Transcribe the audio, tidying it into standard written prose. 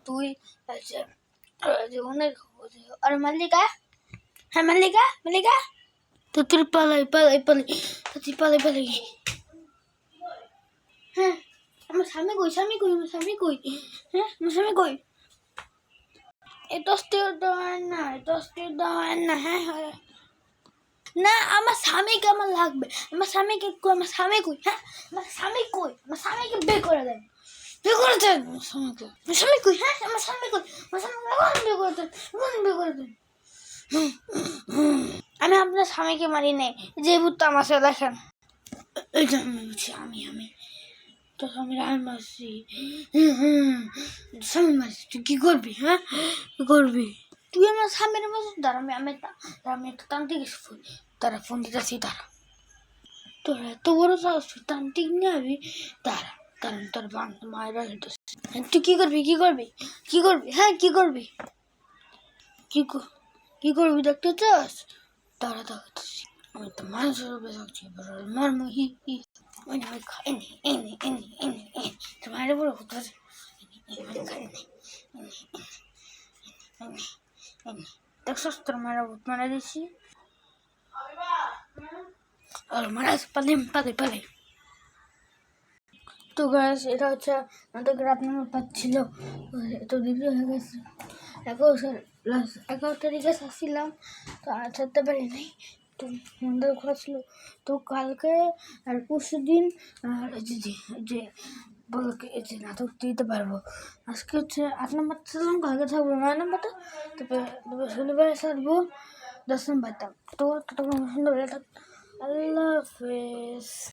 তুই অনেক আর মাল্লিকা, হ্যাঁ মাল্লিকা, মাল্লিকা তো তুই পালাই পালাই পালাই, তুই পালাই পালাই। হ্যাঁ আমার স্বামী কই, স্বামী কই, আমার স্বামী কই, হ্যাঁ আমার স্বামী কই? এটা দেওয়ার না, এটা দেওয়ার না। হ্যাঁ হ্যাঁ না, আমার স্বামীকে আমার লাগবে, আমার স্বামীকে কই, আমার স্বামী কই, হ্যাঁ আমার স্বামী কই, আমার স্বামীকে বের করে দেন, বের করে দেন আমার স্বামীকে, আমার স্বামী কই, হ্যাঁ আমার স্বামী কই, আমার স্বামীকে এখন বের করে দেন, এখন বের করে দেন। আমি আপনার স্বামীকে মারি নাই, যে ভূতটা আমার সাথে দেখেন এই যে আমি বলছি, আমি তো স্বামীর আমি মারছি, স্বামী মারছি, তুই কি করবি, হ্যাঁ কি করবি? তুই আমার স্বামীর মারছিস, দাঁড়া আমি একটা তান্ত্রিক ফোন, তারা ফোন দিতেছি, তারা তোর এত বড় সাহস, তান্ত্রিক নিয়ে আবি, তারা কারণ তোর মায়েরা হেঁটেছে। তুই কি করবি, কি করবি, কি করবি, হ্যাঁ কি করবি, কি করবি দেখতে চাস? তারা দেখাচ্ছি আমি তো মানুষের উপরে থাকছি, মর্ম হি হি ওই না এনে এনে এনে এনে এনে তোর মায়ের বড় হতো দেখছস তোর মায়ের ভূত মারা দিছি, আর মারা পালে পালে পালে। তো গাছ এটা হচ্ছে আমাদের রাত নাম্বার 5 ছিল, তো দেরি হয়ে গেছে, 11 তারিখে আসছিলাম, তো আর ছাড়তে পারি নাই, তো মন্দির খোলা ছিল। তো কালকে আর পরশু দিন আর যে বলকে এই যে নাটক দিতে পারবো, আজকে হচ্ছে 8 নম্বর ছিলাম, কালকে থাকবো 9 নম্বরটা, তারপরে শনিবারে ছাড়বো 10 নম্বরটা। তো ততক্ষণ সুন্দর আল্লাহ হাফেজ।